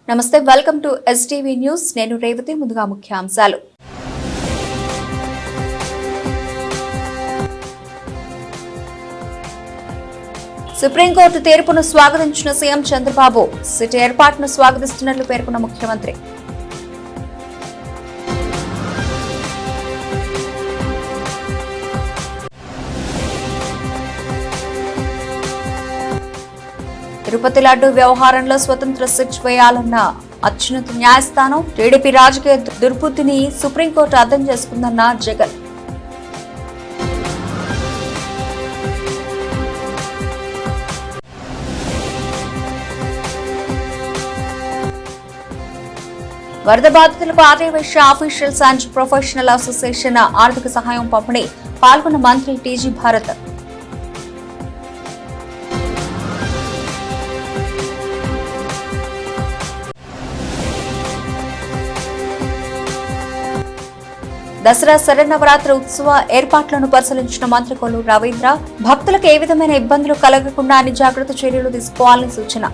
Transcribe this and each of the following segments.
నమస్తే, welcome to STV news. నేను రేవతి. ముందుగా ముఖ్యాంశాలు. సుప్రీంకోర్టు తీర్పును స్వాగతించిన సీఎం చంద్రబాబు. సిటీ ఏర్పాటును స్వాగతిస్తున్నట్లు పేర్కొన్న ముఖ్యమంత్రి. తిరుపతి లడ్డు వ్యవహారంలో స్వతంత్ర సిట్ వేయాలన్న అత్యున్నత న్యాయస్థానం. టీడీపీ రాజకీయ దుర్బుద్ధిని సుప్రీంకోర్టు అర్థం చేసుకుందన్న జగన్. వరద బాధితులకు Aryavaishya officials and professional association ఆర్థిక సహాయం పంపిణీ. పాల్గొన్న మంత్రి టీజీ భారత్. దసరా శరన్నవరాత్రి ఉత్సవ ఏర్పాట్లను పరిశీలించిన మంత్రి కొల్లు రవీంద్ర. భక్తులకు ఏ విధమైన ఇబ్బందులు కలగకుండా అన్ని జాగ్రత్త చర్యలు తీసుకోవాలని సూచన.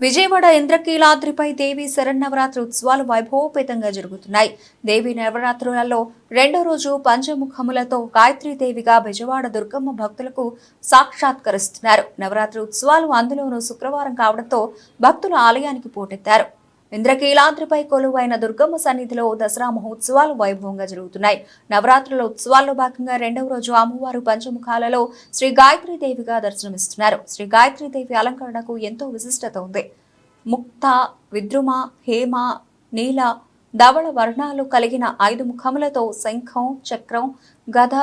విజయవాడ ఇంద్రకీలాద్రిపై దేవీ శరన్నవరాత్రి ఉత్సవాలు వైభవోపేతంగా జరుగుతున్నాయి. దేవీ నవరాత్రులలో రెండో రోజు పంచముఖములతో గాయత్రీదేవిగా బెజవాడ దుర్గమ్మ భక్తులకు సాక్షాత్కరిస్తున్నారు. నవరాత్రి ఉత్సవాలు అందులోనూ శుక్రవారం కావడంతో భక్తులు ఆలయానికి పోటెత్తారు. ఇంద్రకీలాద్రిపై కొలువైన దుర్గమ్మ సన్నిధిలో దసరా మహోత్సవాలు వైభవంగా జరుగుతున్నాయి. నవరాత్రుల ఉత్సవాల్లో భాగంగా రెండవ రోజు అమ్మవారు పంచముఖాలలో శ్రీ గాయత్రీదేవిగా దర్శనమిస్తున్నారు. శ్రీ గాయత్రీదేవి అలంకరణకు ఎంతో విశిష్టత ఉంది. ముక్త, విద్రుమ, హేమ, నీల, ధవళ వర్ణాలు కలిగిన 5 ముఖములతో శంఖం, చక్రం, గద,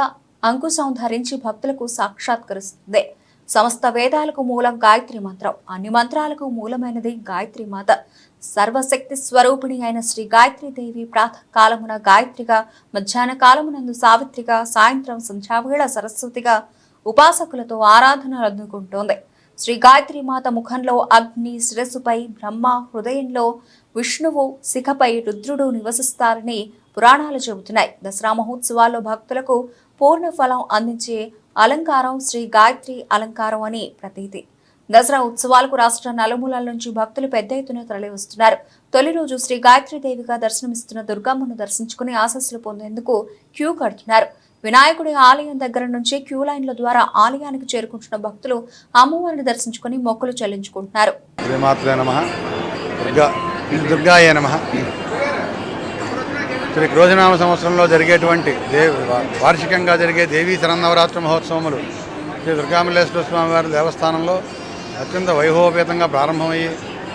అంకుశం ధరించి భక్తులకు సాక్షాత్కరిస్తుంది. సమస్త వేదాలకు మూలం గాయత్రి మంత్రం. అన్ని మంత్రాలకు మూలమైనది గాయత్రి మాత. సర్వశక్తి స్వరూపిణి అయిన శ్రీ గాయత్రీదేవి ప్రాతకాలమున గాయత్రిగా, మధ్యాహ్న కాలమునందు సావిత్రిగా, సాయంత్రం సంధ్యావేళ సరస్వతిగా ఉపాసకులతో ఆరాధనలు అందుకుంటోంది. శ్రీ గాయత్రి మాత ముఖంలో అగ్ని, శిరస్సుపై బ్రహ్మ, హృదయంలో విష్ణువు, శిఖపై రుద్రుడు నివసిస్తారని పురాణాలు చెబుతున్నాయి. దసరా మహోత్సవాల్లో భక్తులకు పూర్ణ ఫలం అందించే అలంకారం శ్రీ గాయత్రి అలంకారం అని ప్రతీతి. దసరా ఉత్సవాలకు రాష్ట్ర నలుమూలల నుంచి భక్తులు పెద్ద ఎత్తున తరలివస్తున్నారు. తొలి రోజు శ్రీ గాయత్రీదేవిగా దర్శనమిస్తున్న దుర్గమ్మను దర్శించుకుని ఆశీస్సులు పొందేందుకు క్యూ కడుతున్నారు. వినాయకుడి ఆలయం దగ్గర నుంచి క్యూ లైన్ల ద్వారా ఆలయానికి చేరుకుంటున్న భక్తులు అమ్మవారిని దర్శించుకుని మొక్కులు చెల్లించుకుంటున్నారు. శ్రీ క్రోజనామ సంవత్సరంలో జరిగేటువంటి వార్షికంగా జరిగే దేవీ శరన్నవరాత్రి మహోత్సవములు శ్రీ దుర్గామల్లేశ్వర స్వామి వారి దేవస్థానంలో అత్యంత వైభవపేతంగా ప్రారంభమయ్యి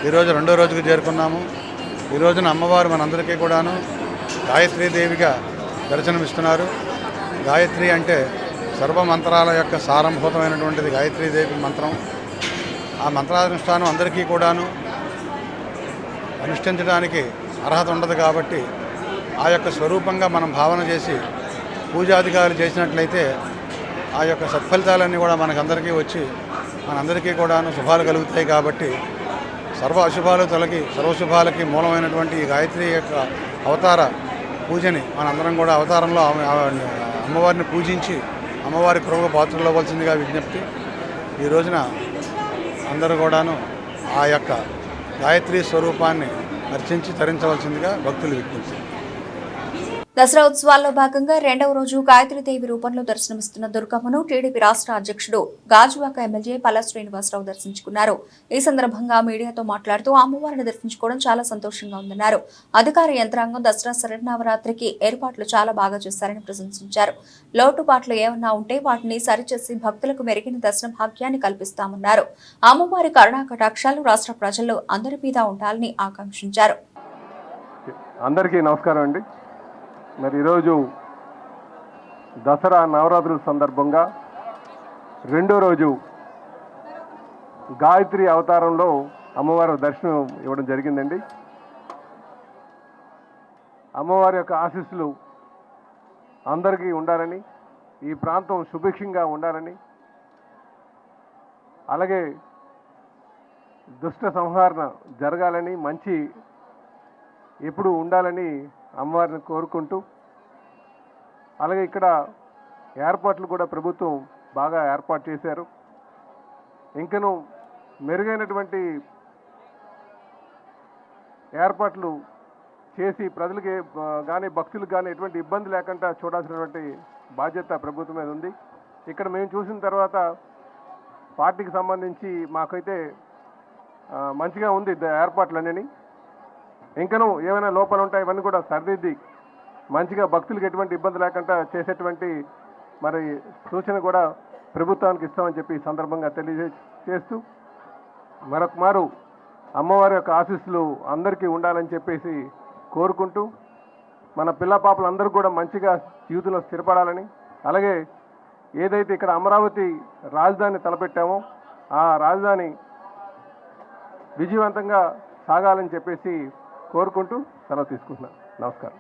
ఈరోజు రెండో రోజుకు చేరుకున్నాము. ఈ రోజున అమ్మవారు మనందరికీ కూడాను గాయత్రీదేవిగా దర్శనమిస్తున్నారు. గాయత్రి అంటే సర్వమంత్రాల యొక్క సారంభూతమైనటువంటిది గాయత్రీదేవి మంత్రం. ఆ మంత్రానుష్ఠానం అందరికీ కూడాను అనుష్ఠించడానికి అర్హత ఉండదు కాబట్టి ఆ యొక్క స్వరూపంగా మనం భావన చేసి పూజాధికారులు చేసినట్లయితే ఆ యొక్క సత్ఫలితాలన్నీ కూడా మనకందరికీ వచ్చి మనందరికీ కూడాను శుభాలు కలుగుతాయి. కాబట్టి సర్వ అశుభాలు తొలగి సర్వశుభాలకి మూలమైనటువంటి ఈ గాయత్రి యొక్క అవతార పూజని మనందరం కూడా అవతారంలో అమ్మవారిని పూజించి అమ్మవారి కృపకు పాత్రలు అవ్వాల్సిందిగా విజ్ఞప్తి. ఈ రోజున అందరూ కూడాను ఆ యొక్క గాయత్రి స్వరూపాన్ని అర్చించి తరించవలసిందిగా భక్తులు విజ్ఞప్తి. దసరా ఉత్సవాల్లో భాగంగా రెండవ రోజు గాయత్రీదేవి రూపంలో దర్శనమిస్తున్న దుర్గమ్మను టీడీపీ రాష్ట్ర అధ్యక్షుడు గాజువాక ఎమ్మెల్యే పల్లా శ్రీనివాసరావు దర్శించుకున్నారు. ఈ సందర్భంగా మీడియాతో మాట్లాడుతూ అమ్మవారిని దర్శించుకోవడం చాలా సంతోషంగా ఉందన్నారు. అధికార యంత్రాంగం దసరా శరన్నవరాత్రికి ఏర్పాట్లు చాలా బాగా చేశారని ప్రశంసించారు. లోటుపాట్లు ఏమన్నా ఉంటే వాటిని సరిచేసి భక్తులకు మెరుగైన దర్శన భాగ్యాన్ని కల్పిస్తామన్నారు. అమ్మవారి కరుణా కటాక్షాలు రాష్ట్ర ప్రజలు అందరి మీద ఉండాలని ఆకాంక్షించారు. అందరికీ నమస్కారం అండి. మరి ఈరోజు దసరా నవరాత్రుల సందర్భంగా రెండో రోజు గాయత్రి అవతారంలో అమ్మవారి దర్శనం ఇవ్వడం జరిగిందండి. అమ్మవారి యొక్క ఆశీస్సులు అందరికీ ఉండాలని, ఈ ప్రాంతం సుభిక్షంగా ఉండాలని, అలాగే దుష్ట సంహారణ జరగాలని, మంచి ఎప్పుడు ఉండాలని అమ్మవారిని కోరుకుంటూ, అలాగే ఇక్కడ ఏర్పాట్లు కూడా ప్రభుత్వం బాగా ఏర్పాటు చేశారు. ఇంకను మెరుగైనటువంటి ఏర్పాట్లు చేసి ప్రజలకి కానీ భక్తులకు కానీ ఎటువంటి ఇబ్బంది లేకుండా చూడాల్సినటువంటి బాధ్యత ప్రభుత్వం మీద ఉంది. ఇక్కడ మేము చూసిన తర్వాత పార్టీకి సంబంధించి మాకైతే మంచిగా ఉంది ఏర్పాట్లన్నీ. ఇంకను ఏమైనా లోపాలు ఉంటాయి ఇవన్నీ కూడా సరిదిద్ది మంచిగా భక్తులకు ఎటువంటి ఇబ్బంది లేకుండా చేసేటువంటి మరి సూచన కూడా ప్రభుత్వానికి ఇస్తామని చెప్పి ఈ సందర్భంగా తెలియజేస్తూ మరొక మారు అమ్మవారి యొక్క ఆశీస్సులు అందరికీ ఉండాలని చెప్పేసి కోరుకుంటూ, మన పిల్ల పాపలందరూ కూడా మంచిగా జీవితంలో స్థిరపడాలని, అలాగే ఏదైతే ఇక్కడ అమరావతి రాజధాని తలపెట్టామో ఆ రాజధాని విజయవంతంగా సాగాలని చెప్పేసి కోరుకుంటూ సెలవు తీసుకుంటున్నాను. నమస్కారం.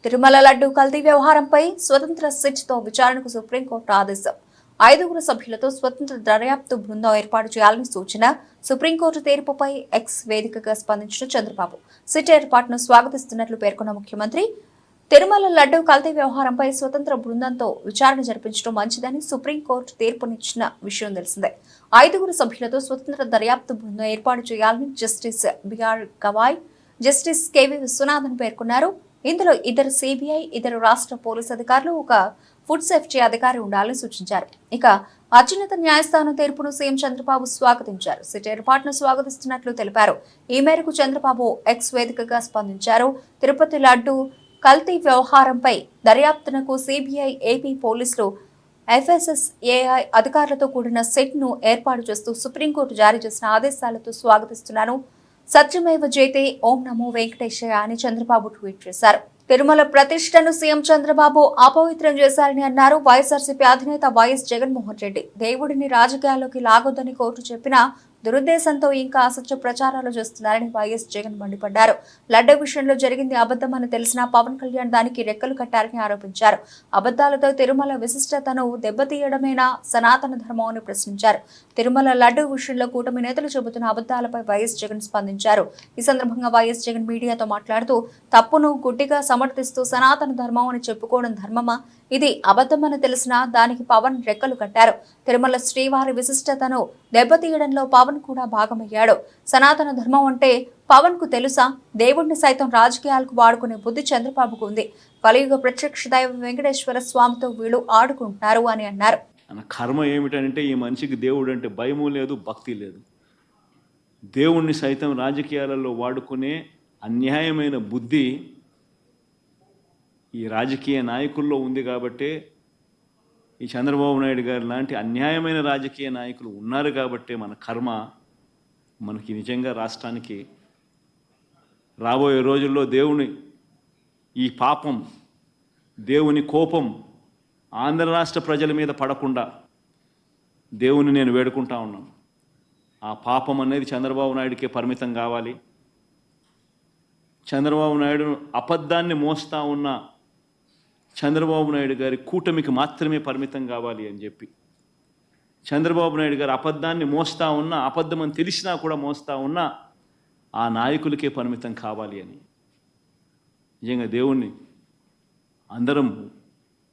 తిరుమల లడ్డు కల్తీ వ్యవహారంపై స్వతంత్ర సిట్తో విచారణకు సుప్రీంకోర్టు ఆదేశం. 5 సభ్యులతో స్వతంత్ర దర్యాప్తు బృందం ఏర్పాటు చేయాలని సూచన. సుప్రీంకోర్టు తీర్పుపై ఎక్స్ వేదికగా స్పందించిన చంద్రబాబు సిట్ ఏర్పాటును స్వాగతిస్తున్నట్లు పేర్కొన్న ముఖ్యమంత్రి, తిరుమల లడ్డు కల్తీ వ్యవహారంపై స్వతంత్ర బృందంతో విచారణ జరిపించడం మంచిదని సుప్రీంకోర్టు తీర్పునిచ్చిన విషయం తెలిసిందే. 5 సభ్యులతో స్వతంత్ర దర్యాప్తు బృందం ఏర్పాటు చేయాలని justice BR Gavai, justice KV Viswanathan పేర్కొన్నారు. ఇందులో 2 సిబిఐ, 2 రాష్ట్ర పోలీసు అధికారులు, 1 ఫుడ్ సేఫ్టీ అధికారి ఉండాలని సూచించారు. ఇక అత్యున్నత న్యాయస్థానం తీర్పును సీఎం చంద్రబాబు స్వాగతించారు. సిట్ ఏర్పాటును స్వాగతిస్తున్నట్లు తెలిపారు. ఈ మేరకు చంద్రబాబు ఎక్స్ వేదికగా స్పందించారు. తిరుపతి లడ్డు కల్తీ వ్యవహారంపై దర్యాప్తునకు సిబిఐ, ఏపీ పోలీసులు, ఎఫ్ఎస్ఎస్ఏఐ అధికారులతో కూడిన సెట్ ను ఏర్పాటు చేస్తూ సుప్రీంకోర్టు జారీ చేసిన ఆదేశాలతో స్వాగతిస్తున్నాను. సత్యమేవ జయతే, ఓం నమో వెంకటేశయ్య అని చంద్రబాబు ట్వీట్ చేశారు. తిరుమల ప్రతిష్టను సీఎం చంద్రబాబు అపవిత్రం చేశారని అన్నారు. వైఎస్ఆర్సీపీ అధినేత వైఎస్ జగన్మోహన్ రెడ్డి దేవుడిని రాజకీయాల్లోకి లాగొద్దని కోర్టు చెప్పినా దురుద్దేశంతో ఇంకా అసత్య ప్రచారాలు చేస్తున్నారని వైఎస్ జగన్ మండిపడ్డారు. లడ్డు విషయంలో జరిగింది అబద్ధమని తెలిసినా పవన్ కళ్యాణ్ దానికి రెక్కలు కట్టారని ఆరోపించారు. అబద్దాలతో తిరుమల విశిష్టతను దెబ్బతీయడమేనా సనాతన ధర్మం అని ప్రశ్నించారు. తిరుమల లడ్డు విషయంలో కూటమి నేతలు చెబుతున్న అబద్దాలపై వైఎస్ జగన్ స్పందించారు. ఈ సందర్భంగా వైఎస్ జగన్ మీడియాతో మాట్లాడుతూ, తప్పును గుడ్డిగా సమర్థిస్తూ సనాతన ధర్మం అని చెప్పుకోవడం ధర్మమా? ఇది అబద్ధమని తెలిసినా దానికి పవన్ రెక్కలు కట్టారు. తిరుమల శ్రీవారి విశిష్టతను దెబ్బతీయడంలో పవన్ కూడా భాగమయ్యాడు. సనాతన ధర్మం అంటే పవన్ కు తెలుసా? దేవుడిని సైతం రాజకీయాలకు వాడుకునే బుద్ధి చంద్రబాబుకు ఉంది. కలియుగ ప్రత్యక్ష దైవం వెంకటేశ్వర స్వామితో వీళ్ళు ఆడుకుంటున్నారు అని అన్నారు. కర్మ ఏమిటంటే ఈ మనిషికి దేవుడు అంటే భయము లేదు, భక్తి లేదు. దేవుణ్ణి సైతం రాజకీయాలలో వాడుకునే అన్యాయమైన బుద్ధి ఈ రాజకీయ నాయకుల్లో ఉంది. కాబట్టే ఈ చంద్రబాబు నాయుడు గారు లాంటి అన్యాయమైన రాజకీయ నాయకులు ఉన్నారు. కాబట్టే మన కర్మ మనకి నిజంగా రాష్ట్రానికి రాబోయే రోజుల్లో దేవుని ఈ పాపం, దేవుని కోపం ఆంధ్ర రాష్ట్ర ప్రజల మీద పడకుండా దేవుని నేను వేడుకుంటా ఉన్నాను. ఆ పాపం అనేది చంద్రబాబు నాయుడికే పరిమితం కావాలి. చంద్రబాబు నాయుడు అబద్ధాన్ని మోస్తా ఉన్న చంద్రబాబు నాయుడు గారి కూటమికి మాత్రమే పరిమితం కావాలి అని చెప్పి, చంద్రబాబు నాయుడు గారు అబద్ధాన్ని మోస్తా ఉన్నా, అబద్ధం అని తెలిసినా కూడా మోస్తా ఉన్నా ఆ నాయకులకే పరిమితం కావాలి అని నిజంగా దేవుణ్ణి అందరం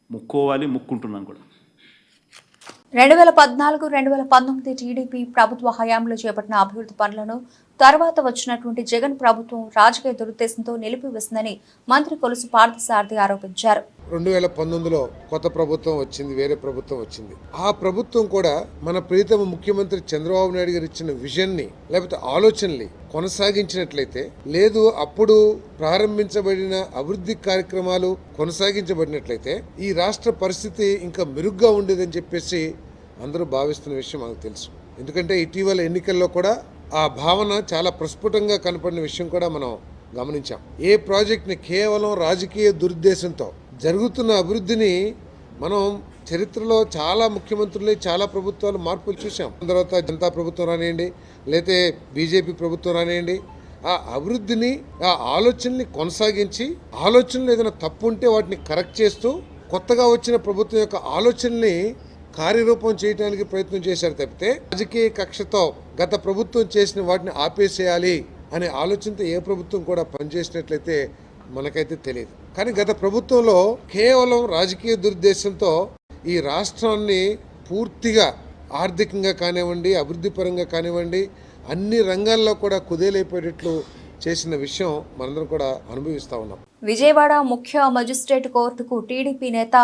ముక్కోవాలి, ముక్కుంటున్నాం కూడా. 2014-2019 టీడీపీ ప్రభుత్వ హయాంలో చేపట్టిన అభివృద్ధి పనులను తర్వాత వచ్చినటువంటి జగన్ ప్రభుత్వం రాజకీయ దురుద్దేశంతో నిలిపివేసిందని మంత్రి కొలుసు పార్థసారథి ఆరోపించారు. 2019లో కొత్త ప్రభుత్వం వచ్చింది, వేరే ప్రభుత్వం వచ్చింది. ఆ ప్రభుత్వం కూడా మన ప్రియతమ ముఖ్యమంత్రి చంద్రబాబు నాయుడు గారు ఇచ్చిన విజన్ ని లేకపోతే ఆలోచనల్ని కొనసాగించినట్లయితే, లేదు అప్పుడు ప్రారంభించబడిన అభివృద్ధి కార్యక్రమాలు కొనసాగించబడినట్లయితే ఈ రాష్ట్ర పరిస్థితి ఇంకా మెరుగ్గా ఉండేదని చెప్పేసి అందరూ భావిస్తున్న విషయం మనకు తెలుసు. ఎందుకంటే ఇటీవల ఎన్నికల్లో కూడా ఆ భావన చాలా ప్రస్ఫుటంగా కనపడిన విషయం కూడా మనం గమనించాం. ఏ ప్రాజెక్ట్ని కేవలం రాజకీయ దురుద్దేశంతో జరుగుతున్న అభివృద్ధిని మనం చరిత్రలో చాలా ముఖ్యమంత్రులు, చాలా ప్రభుత్వాలు మార్పులు చూసాం. తర్వాత జనతా ప్రభుత్వం రానివ్వండి, లేతే బీజేపీ ప్రభుత్వం రానివ్వండి, ఆ అభివృద్ధిని, ఆ ఆలోచనని కొనసాగించి, ఆలోచనలు ఏదైనా తప్పు ఉంటే వాటిని కరెక్ట్ చేస్తూ కొత్తగా వచ్చిన ప్రభుత్వం యొక్క ఆలోచనల్ని కార్యరూపం చేయడానికి ప్రయత్నం చేశారు తప్పితే రాజకీయ కక్షతో గత ప్రభుత్వం చేసిన వాటిని ఆపేసేయాలి అనే ఆలోచనతో ఏ ప్రభుత్వం కూడా పనిచేసినట్లయితే మనకైతే తెలియదు. కానీ గత ప్రభుత్వంలో కేవలం రాజకీయ దురుద్దేశంతో ఈ రాష్ట్రాన్ని పూర్తిగా ఆర్థికంగా కానివ్వండి, అభివృద్ధి పరంగా కానివ్వండి, అన్ని రంగాల్లో కూడా కుదేలైపోయేటట్లు చేసిన విషయం మనందరం కూడా అనుభవిస్తా ఉన్నాం. విజయవాడ ముఖ్య మజిస్ట్రేట్ కోర్టుకు టీడీపీ నేత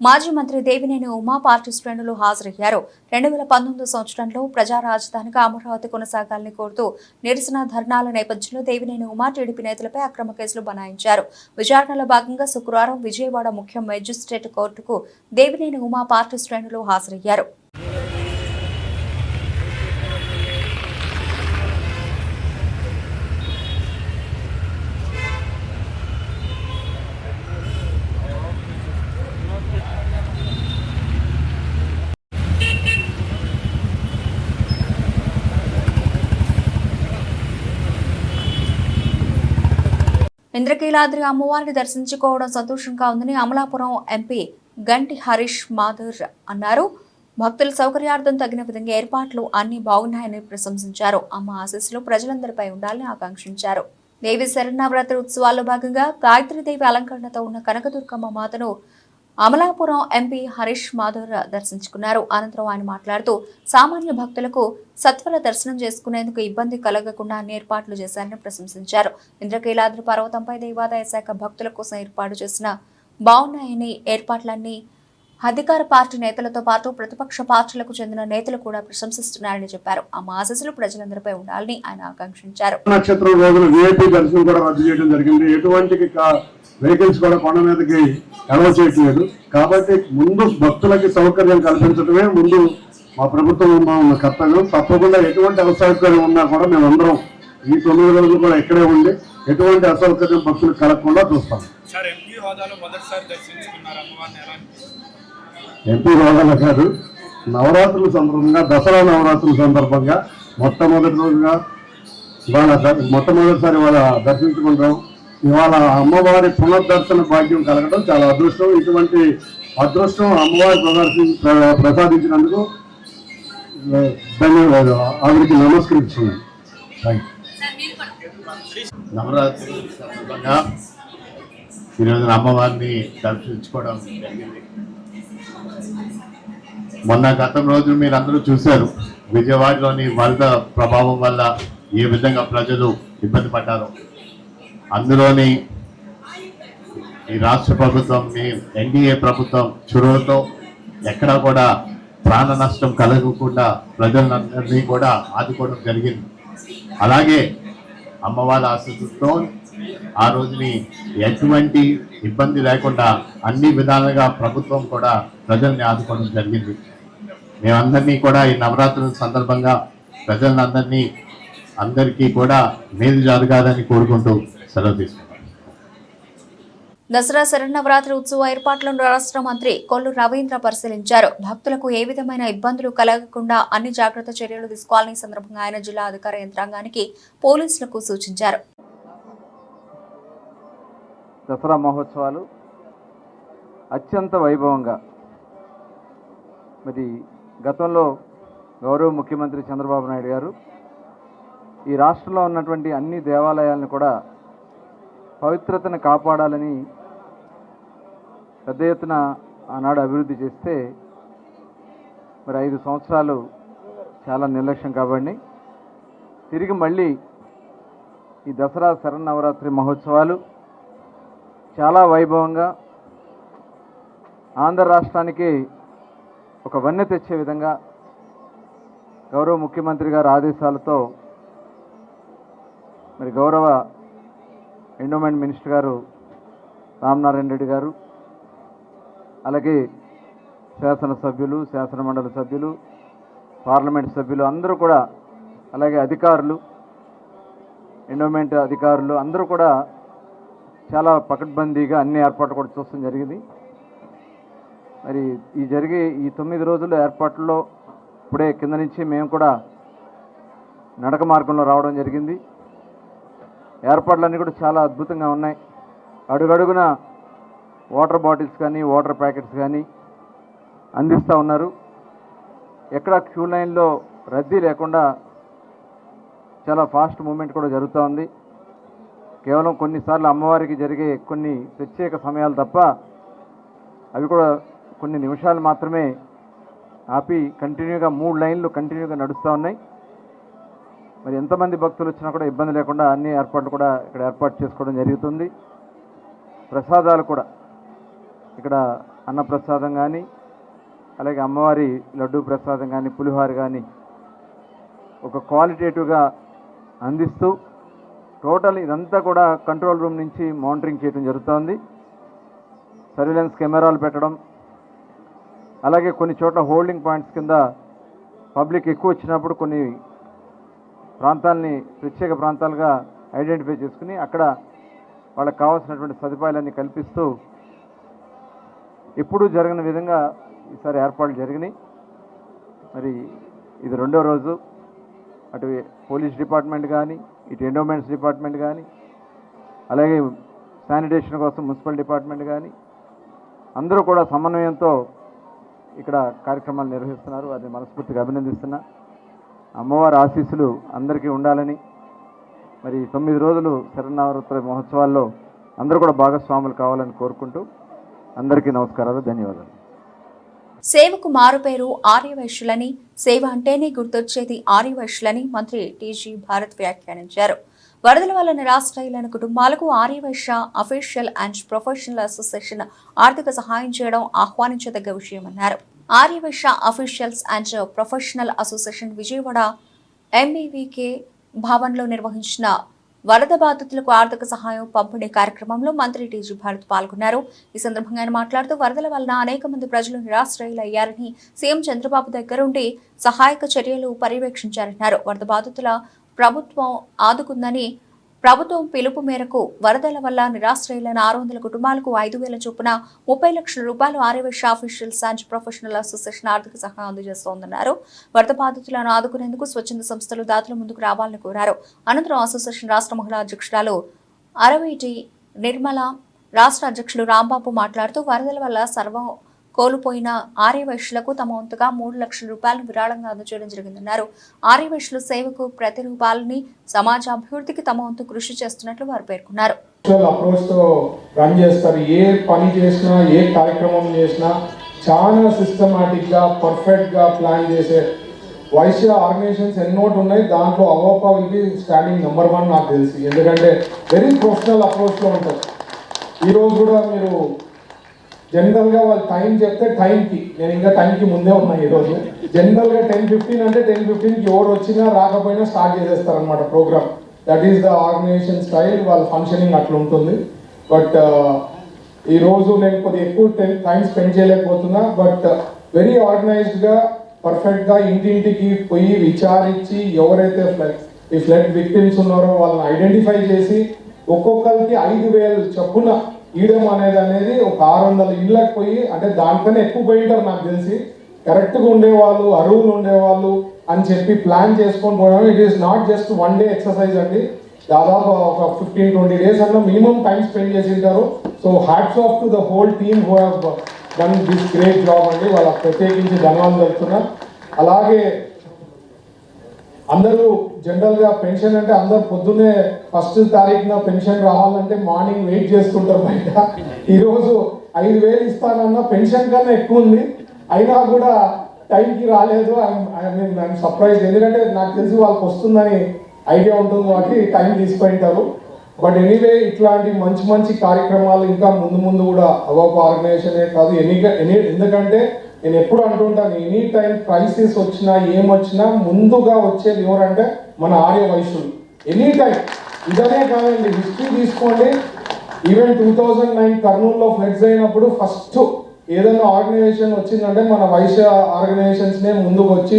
మాజీ మంత్రి దేవినేని ఉమా పార్టీ శ్రేణులు హాజరయ్యారు. 2019 సంవత్సరంలో ప్రజా రాజధానిగా అమరావతి కొనసాగాలని కోరుతూ నిరసన ధర్నాల నేపథ్యంలో దేవినేని ఉమా టీడీపీ నేతలపై అక్రమ కేసులు బనాయించారు. విచారణలో భాగంగా శుక్రవారం విజయవాడ ముఖ్య మెజిస్ట్రేట్ కోర్టుకు దేవినేని ఉమా పార్టీ శ్రేణులు హాజరయ్యారు. ఇంద్రకీలాద్రి అమ్మవారిని దర్శించుకోవడం సంతోషంగా ఉందని అమలాపురం ఎంపీ గంటి హరీష్ మాథూర్ అన్నారు. భక్తుల సౌకర్యార్థం తగిన విధంగా ఏర్పాట్లు అన్ని బాగున్నాయని ప్రశంసించారు. అమ్మ ఆశీస్సులు ప్రజలందరిపై ఉండాలని ఆకాంక్షించారు. దేవి శరన్నవరాత్రి ఉత్సవాల్లో భాగంగా గాయత్రీదేవి అలంకరణతో ఉన్న కనకదుర్గమ్మ మాతను అమలాపురం ఎంపీ హరీష్ మాథూర్ దర్శించుకున్నారు. అనంతరం ఆయన మాట్లాడుతూ సామాన్య భక్తులకు సత్వర దర్శనం చేసుకునేందుకు ఇబ్బంది కలగకుండా అన్ని ఏర్పాట్లు చేశారని ప్రశంసించారు. ఇంద్రకీలాద్రి పర్వతంపై దేవాదాయ శాఖ భక్తుల కోసం ఏర్పాటు చేసిన బాగున్నాయని ఏర్పాట్లన్నీ అధికార పార్టీ నేతలతో పాటు ప్రతిపక్ష పార్టీలకు చెందిన నేతలు కూడా ప్రశంసిస్తున్నారని చెప్పారు. ఆ ఆశీస్సులు ప్రజలందరిపై ఉండాలని ఆయన ఆకాంక్షించారు. నక్షత్రం రోజున విఐపి దర్శనం కూడా రద్దు చేయడం జరిగింది. ఎటువంటి వెహికల్స్ కూడా కొండ మీదకి అలౌ చేయట్లేదు. కాబట్టి ముందు భక్తులకి సౌకర్యం కల్పించడమే ముందు మా ప్రభుత్వం ఉన్న కర్తవ్యం. తప్పకుండా ఎటువంటి అసౌకర్యం ఉన్నా కూడా మేమందరం ఈ 9 రోజులు కూడా ఇక్కడే ఉండి ఎటువంటి అసౌకర్యం భక్తులకు కలగకుండా చూస్తాం. ఎంపీ హోదాలో కాదు, నవరాత్రుల సందర్భంగా, దసరా నవరాత్రుల సందర్భంగా మొట్టమొదటిసారి వాళ్ళ దర్శించుకుంటాం. ఇవాళ అమ్మవారి పునర్దర్శన భాగ్యం కలగడం చాలా అదృష్టం. ఇటువంటి అదృష్టం అమ్మవారి ప్రసాదించినందుకు ధన్యవాదాలు. ఆవిడికి నమస్కరిస్తున్నాను. నవరాత్రి సందర్భంగా ఈరోజు అమ్మవారిని దర్శించుకోవడం జరిగింది. మొన్న గతం రోజు మీరు అందరూ చూశారు విజయవాడలోని వరద ప్రభావం వల్ల ఏ విధంగా ప్రజలు ఇబ్బంది పడ్డారు. అందులోని ఈ రాష్ట్ర ప్రభుత్వం, ఎన్డీఏ ప్రభుత్వం చొరవతో ఎక్కడా కూడా ప్రాణ నష్టం కలగకుండా ప్రజలందరినీ కూడా ఆదుకోవడం జరిగింది. అలాగే అమ్మవారి ఆశీస్సుతో ఆ రోజుని ఎటువంటి ఇబ్బంది లేకుండా అన్ని విధాలుగా ప్రభుత్వం కూడా ప్రజల్ని ఆదుకోవడం జరిగింది. మేమందరినీ కూడా ఈ నవరాత్రుల సందర్భంగా అందరికీ కూడా మేలు జరగాలని కోరుకుంటూ సెలవు తీసుకుంటాం. దసరా శరన్నవరాత్రి ఉత్సవ ఏర్పాట్లను రాష్ట్ర మంత్రి కొల్లు రవీంద్ర పరిశీలించారు. భక్తులకు ఏ విధమైన ఇబ్బందులు కలగకుండా అన్ని జాగ్రత్త చర్యలు తీసుకోవాలని సందర్భంగా ఆయన జిల్లా అధికార యంత్రాంగానికి, పోలీసులకు సూచించారు. దసరా మహోత్సవాలు అత్యంత వైభవంగా, మరి గతంలో గౌరవ ముఖ్యమంత్రి చంద్రబాబు నాయుడు గారు ఈ రాష్ట్రంలో ఉన్నటువంటి అన్ని దేవాలయాలను కూడా పవిత్రతను కాపాడాలని పెద్ద ఎత్తున ఆనాడు అభివృద్ధి చేస్తే మరి 5 సంవత్సరాలు చాలా నిర్లక్ష్యం కాబట్టి తిరిగి మళ్ళీ ఈ దసరా శరన్నవరాత్రి మహోత్సవాలు చాలా వైభవంగా ఆంధ్ర రాష్ట్రానికి ఒక వన్నె తెచ్చే విధంగా గౌరవ ముఖ్యమంత్రి గారి ఆదేశాలతో మరి గౌరవ ఎండోమెంట్ మినిస్టర్ గారు రామనారాయణ రెడ్డి గారు, అలాగే శాసనసభ్యులు, శాసనమండలి సభ్యులు, పార్లమెంట్ సభ్యులు అందరూ కూడా, అలాగే అధికారులు, ఎండోమెంట్ అధికారులు అందరూ కూడా చాలా పకడ్బందీగా అన్ని ఏర్పాట్లు కూడా చూడడం జరిగింది. మరి ఈ 9 రోజుల ఏర్పాట్లలో ఇప్పుడే కింద నుంచి మేము కూడా నడక మార్గంలో రావడం జరిగింది. ఏర్పాట్లన్నీ కూడా చాలా అద్భుతంగా ఉన్నాయి. అడుగడుగున వాటర్ బాటిల్స్ కానీ వాటర్ ప్యాకెట్స్ కానీ అందిస్తూ ఉన్నారు. ఎక్కడ క్యూ లైన్లో రద్దీ లేకుండా చాలా ఫాస్ట్ మూమెంట్ కూడా జరుగుతూ ఉంది. కేవలం కొన్నిసార్లు అమ్మవారికి జరిగే కొన్ని ప్రత్యేక సమయాలు తప్ప అవి కూడా కొన్ని నిమిషాలు మాత్రమే ఆపి కంటిన్యూగా 3 లైన్లు కంటిన్యూగా నడుస్తూ ఉన్నాయి. మరి ఎంతమంది భక్తులు వచ్చినా కూడా ఇబ్బంది లేకుండా అన్ని ఏర్పాట్లు కూడా ఇక్కడ ఏర్పాటు చేసుకోవడం జరుగుతుంది. ప్రసాదాలు కూడా ఇక్కడ అన్నప్రసాదం కానీ అలాగే అమ్మవారి లడ్డూ ప్రసాదం కానీ పులిహోర కానీ ఒక క్వాలిటేటివ్గా అందిస్తూ టోటల్ ఇదంతా కూడా కంట్రోల్ రూమ్ నుంచి మానిటరింగ్ చేయడం జరుగుతోంది. సర్వేలెన్స్ కెమెరాలు పెట్టడం, అలాగే కొన్ని చోట్ల హోల్డింగ్ పాయింట్స్ కింద పబ్లిక్ ఎక్కువ వచ్చినప్పుడు కొన్ని ప్రాంతాలని ప్రత్యేక ప్రాంతాలుగా ఐడెంటిఫై చేసుకుని అక్కడ వాళ్ళకి కావాల్సినటువంటి సదుపాయాలన్నీ కల్పిస్తూ ఎప్పుడూ జరగని విధంగా ఈసారి ఏర్పాట్లు జరిగినాయి. మరి ఇది 2వ రోజు. అటు పోలీస్ డిపార్ట్మెంట్ కానీ ఇటు ఎండోమెంట్స్ డిపార్ట్మెంట్ కానీ అలాగే శానిటేషన్ కోసం మున్సిపల్ డిపార్ట్మెంట్ కానీ అందరూ కూడా సమన్వయంతో ఇక్కడ కార్యక్రమాలు నిర్వహిస్తున్నారు. వారిని మనస్ఫూర్తిగా అభినందిస్తున్నా. అమ్మవారి ఆశీస్సులు అందరికీ ఉండాలని, మరి 9 రోజులు శరన్నవరాత్రి మహోత్సవాల్లో అందరూ కూడా భాగస్వాములు కావాలని కోరుకుంటూ అందరికీ నమస్కారాలు, ధన్యవాదాలు. సేవకు మారుపేరు ఆర్యవైశ్యులని, సేవ అంటేనే గుర్తొచ్చేది ఆర్యవైశ్యులని మంత్రి టీజీ భారత్ వ్యాఖ్యానించారు. వరదల వల్ల నిరాశ్రయులైన కుటుంబాలకు Aryavysya official and professional association ఆర్థిక సహాయం చేయడం ఆహ్వానించదగ్గ విషయమన్నారు. Aryavysya officials and professional association Vijayawada MBVK భవన్లో నిర్వహించిన వరద బాధితులకు ఆర్థిక సహాయం పంపిణీ కార్యక్రమంలో మంత్రి టీజీ భారత్ పాల్గొన్నారు. ఈ సందర్భంగా ఆయన మాట్లాడుతూ వరదల వలన అనేక మంది ప్రజలు నిరాశ్రయులయ్యారని, సీఎం చంద్రబాబు దగ్గరుండి సహాయక చర్యలు పర్యవేక్షించారన్నారు. వరద బాధితుల ప్రభుత్వం ఆదుకుందని, ప్రభుత్వం పిలుపు మేరకు వరదల వల్ల నిరాశ్రయులైన 600 కుటుంబాలకు 5,000 చొప్పున 30 లక్షల రూపాయలు Aryavaishya officials and professional association ఆర్థిక సహాయం అందజేస్తోందన్నారు. వరద బాధితులను ఆదుకునేందుకు స్వచ్ఛంద సంస్థలు దాతలు ముందుకు రావాలని కోరారు. అనంతరం అసోసియేషన్ రాష్ట్ర మహిళా అధ్యక్షురాలు అరవిటి నిర్మల, రాష్ట్ర అధ్యక్షుడు రాంబాబు మాట్లాడుతూ వరదల వల్ల సర్వం కోల్పోయిన ఆర్యవైశ్యులకు తమ వంతుగా 3 లక్షల రూపాయలను విరాళంగా అందజేయడం జరిగిందన్నారు. ఆర్యవైశ్యుల సేవకు ప్రతిరూపాలని, సమాజ అభివృద్ధికి తమ వంతు కృషి చేస్తున్నట్లు వారు పేర్కొన్నారు. అప్రోచ్ తో రన్ చేస్తారు. ఏ పని చేసినా, ఏ కార్యక్రమం చేసినా చాలా సిస్టమాటిక్ గా పర్ఫెక్ట్ గా ప్లాన్ చేసే వైశ్య ఆర్గనైజేషన్స్ ఎన్నోటి ఉన్నాయి. దాంట్లో AVOPA will be standing number 1 నాకు తెలిసి. ఎందుకంటే వెరీ ప్రొఫెషనల్ అప్రోచ్ లో ఉంటారు. ఈరోజు కూడా మీరు జనరల్గా వాళ్ళు టైం చెప్తే టైంకి, నేను ఇంకా టైంకి ముందే ఉన్నా ఈరోజు. జనరల్గా 10:15 అంటే 10:15కి ఎవరు వచ్చినా రాకపోయినా స్టార్ట్ చేసేస్తారనమాట program. That is the organization style. వాళ్ళ ఫంక్షనింగ్ అట్లా ఉంటుంది. బట్ ఈరోజు నేను కొద్దిగా ఎక్కువ టైం స్పెండ్ చేయలేకపోతున్నా. బట్ వెరీ ఆర్గనైజ్డ్గా పర్ఫెక్ట్గా ఇంటింటికి పోయి విచారించి ఎవరైతే ఈ ఫ్లడ్ విక్టిమ్స్ ఉన్నారో వాళ్ళని ఐడెంటిఫై చేసి ఒక్కొక్కరికి 5,000 చొప్పున ఇవ్వడం అనేది ఒక 600 ఇళ్ళకి పోయి, అంటే దానికన్నా ఎక్కువ పోయింటారు నాకు తెలిసి. కరెక్ట్గా ఉండేవాళ్ళు, అరువులు ఉండేవాళ్ళు అని చెప్పి ప్లాన్ చేసుకొని పోయాము. It is not just 1 day exercise అండి. దాదాపు ఒక 15-20 డేస్ అన్న మినిమం టైం స్పెండ్ చేసి ఉంటారు. So hats off to the whole team who have done this great job అండి. వాళ్ళకి ప్రత్యేకించి ధన్యవాదాలు తెలుపుతున్నా. అలాగే అందరూ జనరల్గా పెన్షన్ అంటే అందరు పొద్దున్నే 1వ తారీఖున పెన్షన్ రావాలంటే మార్నింగ్ వెయిట్ చేస్తుంటారు బయట. ఈరోజు 5,000 ఇస్తానన్న పెన్షన్ కన్నా ఎక్కువ ఉంది, అయినా కూడా టైంకి రాలేదు. I'm surprise. ఎందుకంటే నాకు తెలిసి వాళ్ళకి వస్తుందని ఐడియా ఉంటుంది కాబట్టి టైం తీసుకుంటారు. బట్ ఎనీవే ఇట్లాంటి మంచి మంచి కార్యక్రమాలు ఇంకా ముందు ముందు కూడా అవోపా ఆర్గనైజేషనే కాదు ఎందుకంటే నేను ఎప్పుడు అంటుంటాను, ఎనీ టైం క్రైసిస్ వచ్చినా ఏమొచ్చినా ముందుగా వచ్చేది ఎవరంటే మన ఆర్యవైశ్యులు. Any time. ఇదనే కాదండి, హిస్టరీ తీసుకోండి. ఈవెన్ 2009 కర్నూలులో ఫ్లడ్స్ అయినప్పుడు ఫస్ట్ ఏదైనా ఆర్గనైజేషన్ వచ్చిందంటే మన వైశ్య ఆర్గనైజేషన్స్నే ముందుకు వచ్చి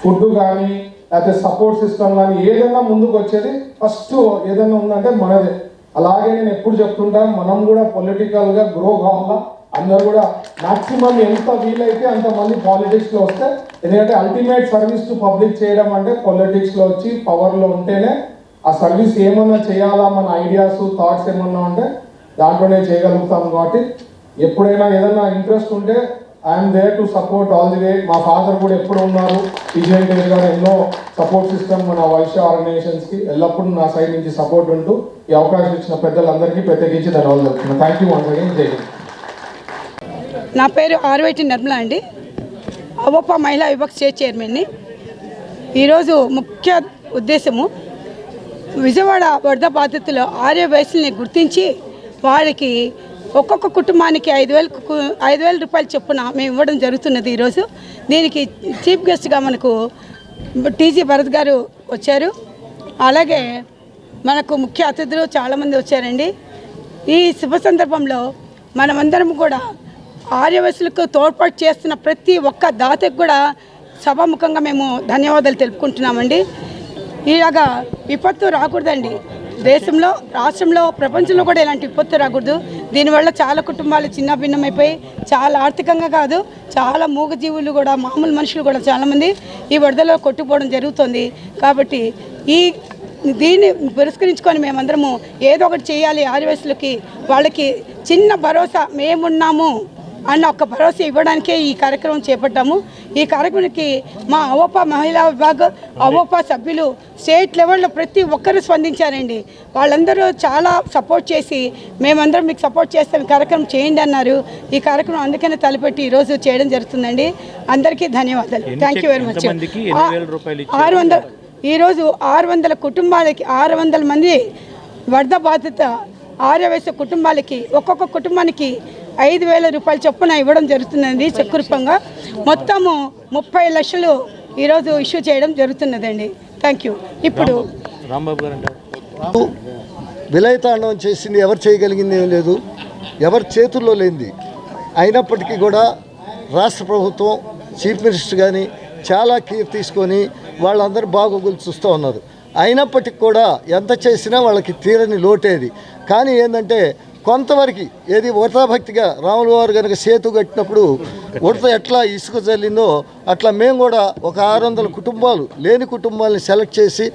ఫుడ్ కానీ లేకపోతే సపోర్ట్ సిస్టమ్ కానీ ఏదైనా ముందుకు వచ్చేది. ఫస్ట్ ఏదైనా ఉందంటే మనదే. అలాగే నేను ఎప్పుడు చెప్తుంటాను, మనం కూడా పొలిటికల్గా గ్రో కావాలా. అందరూ కూడా మ్యాక్సిమం ఎంత వీలైతే అంతమంది పాలిటిక్స్లో వస్తే, ఎందుకంటే అల్టిమేట్ సర్వీస్ టు పబ్లిక్ చేయడం అంటే పాలిటిక్స్లో వచ్చి పవర్లో ఉంటేనే ఆ సర్వీస్ ఏమన్నా చేయాలా, మన ఐడియాస్ థాట్స్ ఏమన్నా ఉంటే దాంట్లోనే చేయగలుగుతాం. కాబట్టి ఎప్పుడైనా ఏదైనా ఇంట్రెస్ట్ ఉంటే I'm there to support all the way. మా ఫాదర్ కూడా ఎప్పుడు ఉన్నారు, విజయన్ రెడ్డి గారు ఎన్నో సపోర్ట్ సిస్టమ్ మన వైశ్య ఆర్గనైజేషన్స్కి ఎల్లప్పుడూ నా సైడ్ నుంచి సపోర్ట్ ఉంటూ ఈ అవకాశం ఇచ్చిన పెద్దలందరికీ ప్రత్యేకించి ధన్యవాదాలు చెప్తున్నాను. Thank you once again. జై హింద్. నా పేరు ఆర్వైటి నిర్మల అండి. అవోపా మహిళా విభాగ స్టేట్ చైర్మన్ని. ఈరోజు ముఖ్య ఉద్దేశము విజయవాడ వరద బాధితులు ఆర్యవైశ్యుల్ని గుర్తించి వారికి ఒక్కొక్క కుటుంబానికి 5,000 రూపాయలు చొప్పున మేము ఇవ్వడం జరుగుతున్నది. ఈరోజు దీనికి చీఫ్ గెస్ట్గా మనకు టీజీ భరత్ గారు వచ్చారు. అలాగే మనకు ముఖ్య అతిథులు చాలామంది వచ్చారండి. ఈ శుభ సందర్భంలో మనమందరం కూడా ఆర్యవైశ్యులకు తోడ్పాటు చేస్తున్న ప్రతి ఒక్క దాతకు కూడా సభాముఖంగా మేము ధన్యవాదాలు తెలుపుకుంటున్నామండి. ఇలాగా విపత్తు రాకూడదండి. దేశంలో, రాష్ట్రంలో, ప్రపంచంలో కూడా ఇలాంటి విపత్తు రాకూడదు. దీనివల్ల చాలా కుటుంబాలు చిన్న భిన్నమైపోయి చాలా ఆర్థికంగా కాదు, చాలా మూగజీవులు కూడా, మామూలు మనుషులు కూడా చాలామంది ఈ వరదలో కొట్టుకుపోవడం జరుగుతుంది. కాబట్టి దీన్ని పురస్కరించుకొని మేమందరము ఏదో ఒకటి చేయాలి. ఆదివాసులకి వాళ్ళకి చిన్న భరోసా మేమున్నాము అన్న ఒక భరోసా ఇవ్వడానికే ఈ కార్యక్రమం చేపట్టాము. ఈ కార్యక్రమానికి మా అవోపా మహిళా విభాగం, అవోపా సభ్యులు స్టేట్ లెవెల్లో ప్రతి ఒక్కరూ స్పందించారండి. వాళ్ళందరూ చాలా సపోర్ట్ చేసి మేమందరం మీకు సపోర్ట్ చేస్తాం, ఈ కార్యక్రమం చేయండి అన్నారు. ఈ కార్యక్రమం అందుకనే తలపెట్టి ఈరోజు చేయడం జరుగుతుందండి. అందరికీ ధన్యవాదాలు. Thank you very much. 600 ఈరోజు 600 కుటుంబాలకి 600 మంది వరద బాధిత ఆర్యవైశ్య కుటుంబాలకి ఒక్కొక్క కుటుంబానికి 5,000 రూపాయలు చొప్పున ఇవ్వడం జరుగుతుందండి. చెక్కు రూపంగా మొత్తము 30 లక్షలు ఈరోజు ఇష్యూ చేయడం జరుగుతున్నదండి. Thank you. ఇప్పుడు రాంబాబు గారు విలయతాండవం చేసింది ఎవరు చేయగలిగింది ఏం లేదు, ఎవరి చేతుల్లో లేనిది. అయినప్పటికీ కూడా రాష్ట్ర ప్రభుత్వం, చీఫ్ మినిస్టర్ కానీ చాలా కేర్ తీసుకొని వాళ్ళందరూ బాగోగులు చూస్తూ ఉన్నారు. అయినప్పటికీ కూడా ఎంత చేసినా వాళ్ళకి తీరని లోటేది. కానీ ఏంటంటే కొంతవరకు ఏది ఉడతాభక్తిగా రాముల వారు కనుక సేతు కట్టినప్పుడు ఉడత ఎట్లా ఇసుక చల్లిందో అట్లా మేము కూడా ఒక 600 కుటుంబాలు లేని కుటుంబాలని సెలెక్ట్ చేసి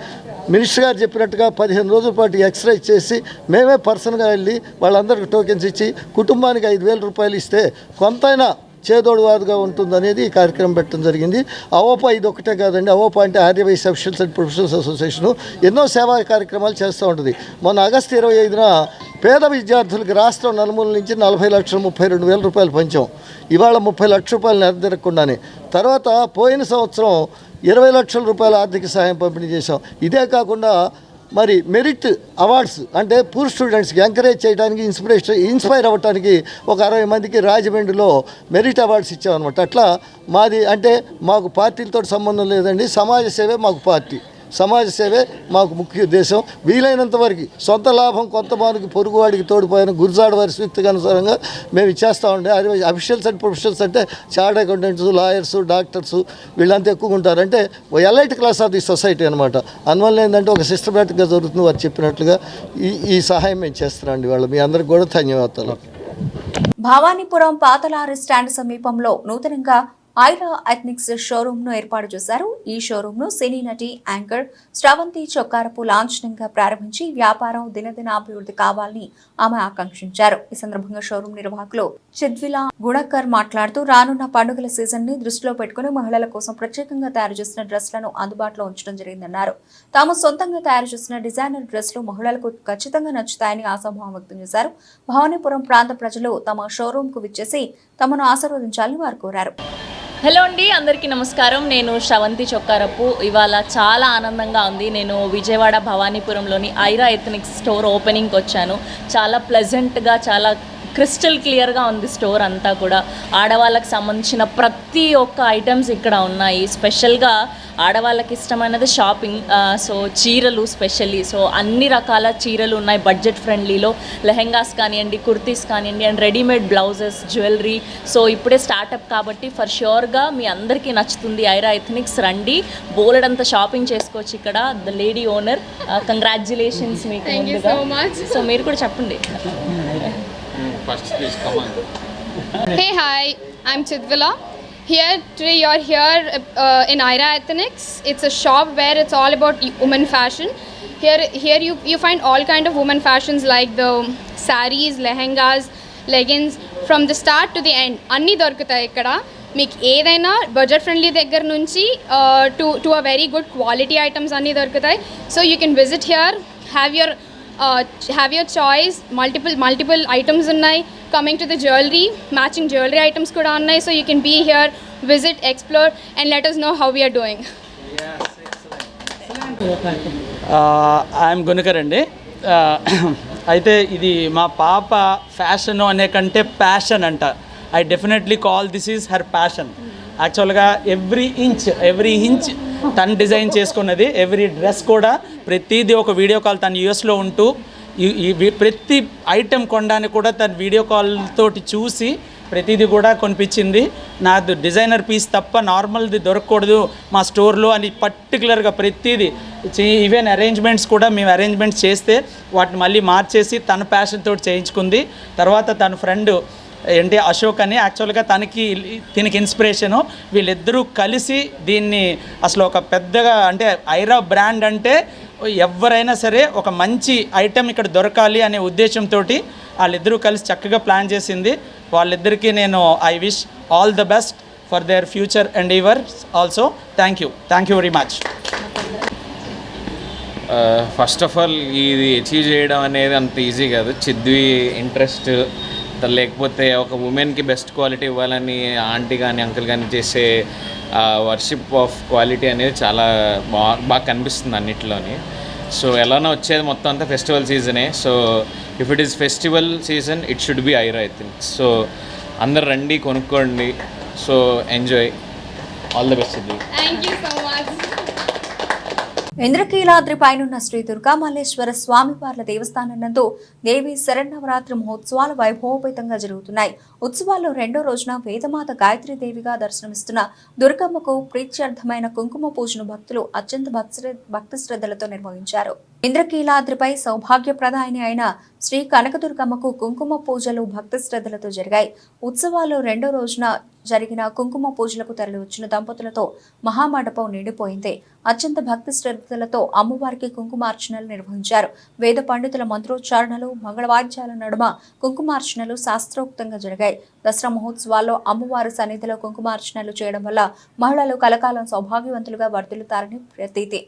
మినిస్టర్ గారు చెప్పినట్టుగా 15 రోజుల పాటు ఎక్సర్సైజ్ చేసి మేమే పర్సన్గా వెళ్ళి వాళ్ళందరికీ టోకెన్స్ ఇచ్చి కుటుంబానికి 5,000 రూపాయలు ఇస్తే కొంతైనా చేదోడువాదుగా ఉంటుందనేది ఈ కార్యక్రమం పెట్టడం జరిగింది. అవోపా ఇది ఒకటే కాదండి. అవోపా అంటే Aryavaishya officials and professionals association ఎన్నో సేవా కార్యక్రమాలు చేస్తూ ఉంటుంది. మొన్న ఆగస్టు 25న పేద విద్యార్థులకి రాష్ట్రం నలుమూల నుంచి 40,32,000 రూపాయలు పంచాం. ఇవాళ 30 లక్షల రూపాయలు నెరవేరకుండానే. తర్వాత పోయిన సంవత్సరం 20 లక్షల రూపాయల ఆర్థిక సహాయం పంపిణీ చేశాం. ఇదే కాకుండా మరి మెరిట్ అవార్డ్స్ అంటే పూర్ స్టూడెంట్స్కి ఎంకరేజ్ చేయడానికి, ఇన్స్పైర్ అవ్వడానికి ఒక 60 మందికి రాజమండ్రిలో మెరిట్ అవార్డ్స్ ఇచ్చామన్నమాట. అట్లా మాది అంటే మాకు పార్టీలతో సంబంధం లేదండి. సమాజ సేవే మాకు పార్టీ, సమాజ సేవే మాకు ముఖ్య ఉద్దేశం. వీలైనంత వరకు సొంత లాభం కొంతమందికి పొరుగువాడికి తోడిపోయిన గురజాడ వారి సూక్తికి అనుసారంగా మేము ఇచ్చేస్తూ ఉండే. అది అఫీషియల్స్ అండ్ ప్రొఫెషనల్స్ అంటే చార్ట్ అకౌంటెంట్స్, లాయర్స్, డాక్టర్స్ వీళ్ళంతా ఎక్కువగా ఉంటారు. అంటే elite class of the society అనమాట. అందువల్ల ఏంటంటే ఒక సిస్టమేటిక్గా జరుగుతుంది. వారు చెప్పినట్లుగా ఈ సహాయం మేము చేస్తున్నామండి. వాళ్ళు మీ అందరికి కూడా ధన్యవాదాలు. భవానీపురం పాతలారి స్టాండ్ సమీపంలో నూతనంగా ఐరా ఎథ్నిక్స్ షోరూమ్ ను ఏర్పాటు చేశారు. ఈ షోరూమ్ ను సినీ నటి యాంకర్ శ్రవంతి చొక్కారపు లాంఛనంగా ప్రారంభించి వ్యాపారం దినదినాభివృద్ధి కావాలని ఆమె ఆకాంక్షించారు. ఈ సందర్భంగా షోరూమ్ నిర్వాహకులు చిద్విలా గుణకర్ మాట్లాడుతూ రానున్న పండుగల సీజన్ ని దృష్టిలో పెట్టుకుని మహిళల కోసం ప్రత్యేకంగా తయారు చేసిన డ్రెస్లను అందుబాటులో ఉంచడం జరిగిందన్నారు. తాము సొంతంగా తయారు చేసిన డిజైనర్ డ్రెస్లు మహిళలకు ఖచ్చితంగా నచ్చుతాయని ఆశాభావం వ్యక్తం చేశారు. భవానీపురం ప్రాంత ప్రజలు తమ షోరూమ్ కు విచ్చేసి తమను ఆశీర్వదించాలని వారు కోరారు. హలో అండి, అందరికీ నమస్కారం. నేను శ్రవంతి చొక్కారపు. ఇవాళ చాలా ఆనందంగా ఉంది. నేను విజయవాడ భవానీపురంలోని ఐరా ఎథ్నిక్స్ స్టోర్ ఓపెనింగ్కి వచ్చాను. చాలా ప్లెజెంట్గా, చాలా క్రిస్టల్ క్లియర్గా ఉంది స్టోర్ అంతా కూడా. ఆడవాళ్ళకి సంబంధించిన ప్రతి ఒక్క ఐటమ్స్ ఇక్కడ ఉన్నాయి. స్పెషల్గా ఆడవాళ్ళకి ఇష్టమైనది షాపింగ్. సో చీరలు స్పెషల్లీ, సో అన్ని రకాల చీరలు ఉన్నాయి బడ్జెట్ ఫ్రెండ్లీలో. లెహెంగాస్ కానివ్వండి, కుర్తీస్ కానివ్వండి, and readymade blouses, jewellery. So ఇప్పుడే స్టార్టప్ కాబట్టి ఫర్ ష్యూర్గా మీ అందరికీ నచ్చుతుంది. ఐరా ఎథ్నిక్స్ రండి, బోలెడంత షాపింగ్ చేసుకోవచ్చు ఇక్కడ. ద లేడీ ఓనర్, కంగ్రాచ్యులేషన్స్ మీకు ముందుగా. సో మీరు కూడా చెప్పండి. Hey, hi, I'm Chidvila. Today you're here in IRA Ethnics. It's a shop where it's all about women fashion. Here you find all kind of women fashions like the sarees, lehengas, leggings from the start to the end. అన్నీ దొరుకుతాయి ఇక్కడ. మీకు ఏదైనా budget friendly దగ్గర నుంచి to a very good quality items అన్నీ దొరుకుతాయి. So you can visit here, have your choice. Multiple items ఉన్నాయి. Coming to the jewellery, matching jewellery items కూడా ఉన్నాయి. So you can be here, visit, explore and let us know how we are doing. I'm Gunakar అండి. అయితే ఇది మా పాప fashion అనే కంటే ప్యాషన్ అంట. I definitely call this is her passion. యాక్చువల్గా ఎవ్రీ ఇంచ్ తను డిజైన్ చేసుకున్నది. ఎవ్రీ డ్రెస్ కూడా ప్రతిదీ ఒక వీడియో కాల్, తను యూఎస్లో ఉంటూ ప్రతి ఐటెం కొనడానికి కూడా తను వీడియో కాల్ తోటి చూసి ప్రతిదీ కూడా కొనిపించింది. నాది డిజైనర్ పీస్ తప్ప నార్మల్ది దొరకకూడదు మా స్టోర్లో అని పర్టికులర్గా ప్రతిదీ. ఈవెన్ అరేంజ్మెంట్స్ కూడా మేము అరేంజ్మెంట్స్ చేస్తే వాటిని మళ్ళీ మార్చేసి తన ప్యాషన్ తోటి చేయించుకుంది. తర్వాత తన ఫ్రెండ్ ఏంటి అశోక్ అని, యాక్చువల్గా దీనికి ఇన్స్పిరేషను. వీళ్ళిద్దరూ కలిసి దీన్ని అసలు ఒక పెద్దగా, అంటే ఐరా బ్రాండ్ అంటే ఎవరైనా సరే ఒక మంచి ఐటెం ఇక్కడ దొరకాలి అనే ఉద్దేశంతో వాళ్ళిద్దరూ కలిసి చక్కగా ప్లాన్ చేసింది. వాళ్ళిద్దరికీ నేను I wish all the best for their future endeavours also. Thank you very much. First of all ఇది అచీవ్ చేయడం అనేది అంత ఈజీ కాదు. చిద్వి ఇంట్రెస్ట్ లేకపోతే ఒక ఉమెన్కి బెస్ట్ క్వాలిటీ ఇవ్వాలని ఆంటీ కానీ అంకుల్ కానీ చేసే వర్షిప్ ఆఫ్ క్వాలిటీ అనేది చాలా బాగా కనిపిస్తుంది అన్నిటిలోని. సో ఎలానో వచ్చేది మొత్తం అంతా ఫెస్టివల్ సీజనే. So if it is festival season it should be Aira I think. So అందరు రండి, కొనుక్కోండి. So enjoy. All the best. Thank you so much. Indrakeeladri పైనున్న శ్రీ దుర్గామల్లేశ్వర స్వామివార్ల దేవస్థానం నందు దేవి శరన్నవరాత్రి మహోత్సవాలు వైభవోపేతంగా జరుగుతున్నాయి. ఉత్సవాల్లో రెండో రోజున వేదమాత గాయత్రీదేవిగా దర్శనమిస్తున్న దుర్గమ్మకు ప్రీత్యర్థమైన కుంకుమ పూజను భక్తులు అత్యంత భక్తి శ్రద్ధలతో నిర్వహించారు. ఇంద్రకీలాద్రిపై సౌభాగ్యప్రదాయిని అయిన శ్రీ కనకదుర్గమ్మకు కుంకుమ పూజలు భక్తి శ్రద్ధలతో జరిగాయి. ఉత్సవాల్లో రెండో రోజున జరిగిన కుంకుమ పూజలకు తరలివచ్చిన దంపతులతో మహామండపం నిండిపోయింది. అత్యంత భక్తి శ్రద్ధలతో అమ్మవారికి కుంకుమార్చనలు నిర్వహించారు. వేద పండితుల మంత్రోచ్చారణలు, మంగళవాద్యాల నడుమ కుంకుమార్చనలు శాస్త్రోక్తంగా జరిగాయి. దసరా మహోత్సవాల్లో అమ్మవారి సన్నిధిలో కుంకుమార్చనలు చేయడం వల్ల మహిళలు కలకాలం సౌభాగ్యవంతులుగా వర్ధిల్లుతారని ప్రతీతి.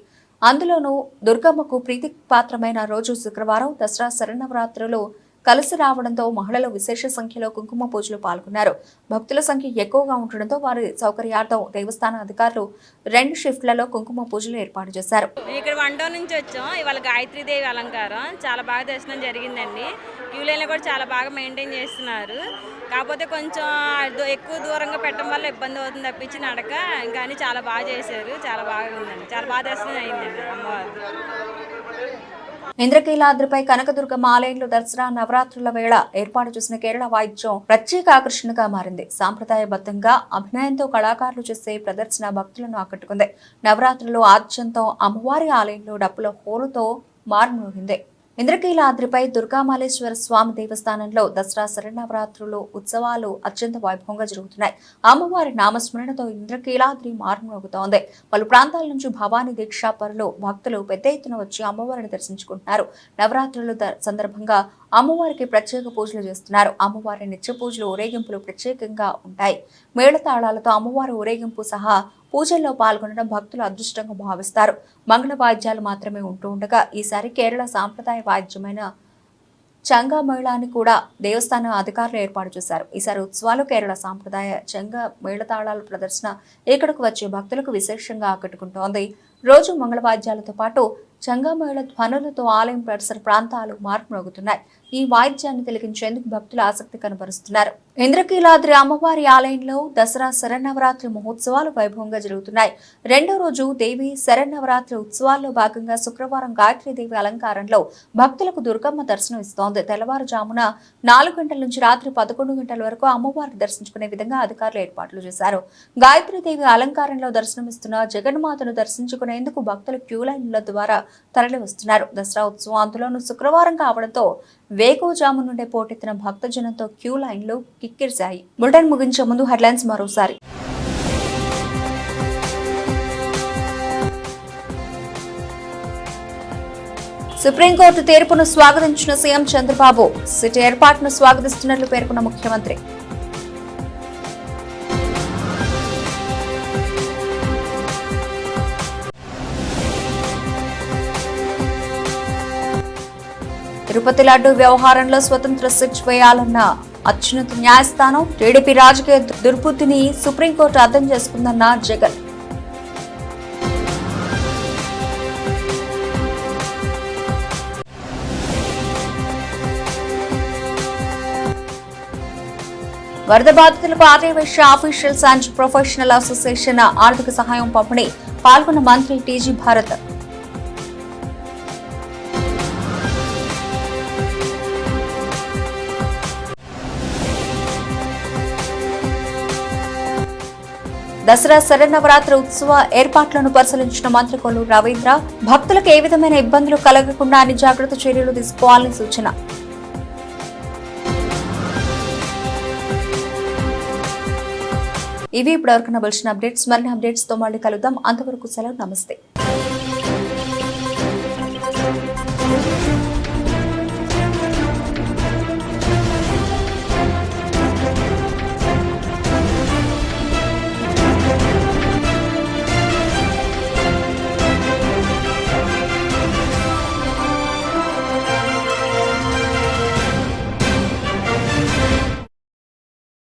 అందులోనూ దుర్గమ్మకు ప్రీతిపాత్రమైన రోజు శుక్రవారం దసరా శరన్నవరాత్రులు కలిసి రావడంతో మహిళలు విశేష సంఖ్యలో కుంకుమ పూజలు పాల్గొన్నారు. భక్తుల సంఖ్య ఎక్కువగా ఉండడంతో వారి సౌకర్యార్థం దేవస్థాన అధికారులు 2 షిఫ్ట్లలో కుంకుమ పూజలు ఏర్పాటు చేశారు. ఇక్కడ వండో నుంచి వచ్చాం. ఇవాళ గాయత్రీదేవి అలంకారం చాలా బాగా దర్శనం జరిగిందండి. క్యూ లైన్లో కూడా చాలా బాగా మెయింటైన్ చేస్తున్నారు. కాకపోతే కొంచెం ఎక్కువ దూరంగా పెట్టడం వల్ల ఇబ్బంది అవుతుంది తప్పించి నడక ఇంకా అన్ని చాలా బాగా చేశారు. చాలా బాగా ఉందండి. చాలా బాగా దర్శనం అయిందండి అమ్మవారు. ఇంద్రకీలాద్రిపై కనకదుర్గమ్మ ఆలయంలో దసరా నవరాత్రుల వేళ ఏర్పాటు చేసిన కేరళ వాయిద్యం ప్రత్యేక ఆకర్షణగా మారింది. సాంప్రదాయబద్ధంగా అభినయంతో కళాకారులు చేసే ప్రదర్శన భక్తులను ఆకట్టుకుంది. నవరాత్రులు ఆద్యంతం అమ్మవారి ఆలయంలో డప్పుల హోరుతో మారుమోగింది. ఇంద్రకీలాద్రిపై దుర్గామల్లేశ్వర స్వామి దేవస్థానంలో దసరా శరన్నవరాత్రులు ఉత్సవాలు అత్యంత వైభవంగా జరుగుతున్నాయి. అమ్మవారి నామస్మరణతో ఇంద్రకీలాద్రి మారుమోగుతోంది. పలు ప్రాంతాల నుంచి భవానీ దీక్షా పరులు భక్తులు పెద్ద ఎత్తున వచ్చి అమ్మవారిని దర్శించుకుంటున్నారు. నవరాత్రుల సందర్భంగా అమ్మవారికి ప్రత్యేక పూజలు చేస్తున్నారు. అమ్మవారి నిత్య పూజలు, ఊరేగింపులు ప్రత్యేకంగా ఉంటాయి. మేళతాళాలతో అమ్మవారి ఊరేగింపు సహా పూజల్లో పాల్గొనడం భక్తులు అదృష్టంగా భావిస్తారు. మంగళ వాయిద్యాలు మాత్రమే ఉంటూ ఉండగా ఈసారి కేరళ సాంప్రదాయ వాయిద్యమైన చంగా మేళాన్ని కూడా దేవస్థానం అధికారులు ఏర్పాటు చేశారు. ఈసారి ఉత్సవాలు కేరళ సాంప్రదాయ చంగా మేళతాళాల ప్రదర్శన ఇక్కడకు వచ్చే భక్తులకు విశేషంగా ఆకట్టుకుంటోంది. రోజు మంగళవాద్యాలతో పాటు చంగామేళ ధ్వనులతో ఆలయం పరిసర ప్రాంతాలు మార్పుమోగుతున్నాయి. ఈ వాయిద్యాన్ని తిలకించేందుకు భక్తులు ఆసక్తి కనబరుస్తున్నారు. ఇంద్రకీలాద్రి అమ్మవారి ఆలయంలో దసరా శరన్నవరాత్రి మహోత్సవాలు వైభవంగా జరుగుతున్నాయి. రెండో రోజు దేవి శరన్నవరాత్రి ఉత్సవాల్లో భాగంగా శుక్రవారం గాయత్రీదేవి అలంకారంలో భక్తులకు దుర్గమ్మ దర్శనం ఇస్తోంది. తెల్లవారుజామున 4 గంటల నుంచి రాత్రి 11 గంటల వరకు అమ్మవారిని దర్శించుకునే విధంగా అధికారులు ఏర్పాట్లు చేశారు. గాయత్రీదేవి అలంకారంలో దర్శనమిస్తున్న జగన్మాతను దర్శించుకునేందుకు భక్తులు క్యూ లైన్ల ద్వారా తరలి వస్తున్నారు. దసరా ఉత్సవం అందులోనూ శుక్రవారం కావడంతో వేకువజాము నుండే పోటెత్తిన భక్తజనంతో క్యూ లైన్లు కిక్కిరిశాయి. బులెటిన్ ముగించే ముందు హెడ్లైన్స్ మరోసారి. సుప్రీంకోర్టు తీర్పును స్వాగతించిన సీఎం చంద్రబాబు సిటీ ఏర్పాటును స్వాగతిస్తున్నట్లు పేర్కొన్న ముఖ్యమంత్రి. తిరుపతి లడ్డు వ్యవహారంలో స్వతంత్ర సిట్ వేయాలన్న అత్యున్నత న్యాయస్థానం టీడీపీ రాజకీయ దుర్బుద్ధిని సుప్రీంకోర్టు అర్థం చేసుకుందన్న జగన్. వరద బాధితులకు Aryavaishya officials and professional association ఆర్థిక సహాయం పంపిణీ పాల్గొన్న మంత్రి టీజీ భారత్. దసరా శరన్నవరాత్రి ఉత్సవ ఏర్పాట్లను పరిశీలించిన మంత్రి కొల్లు రవీంద్ర భక్తులకు ఏ విధమైన ఇబ్బందులు కలగకుండా అన్ని జాగ్రత్త చర్యలు తీసుకోవాలని సూచన. ఇవి ఇప్పటివరకు నవల్సిన అప్డేట్స్. మరిన్ని అప్డేట్స్ తో మళ్ళీ కలుద్దాం. అంతవరకు సెలవు. నమస్తే.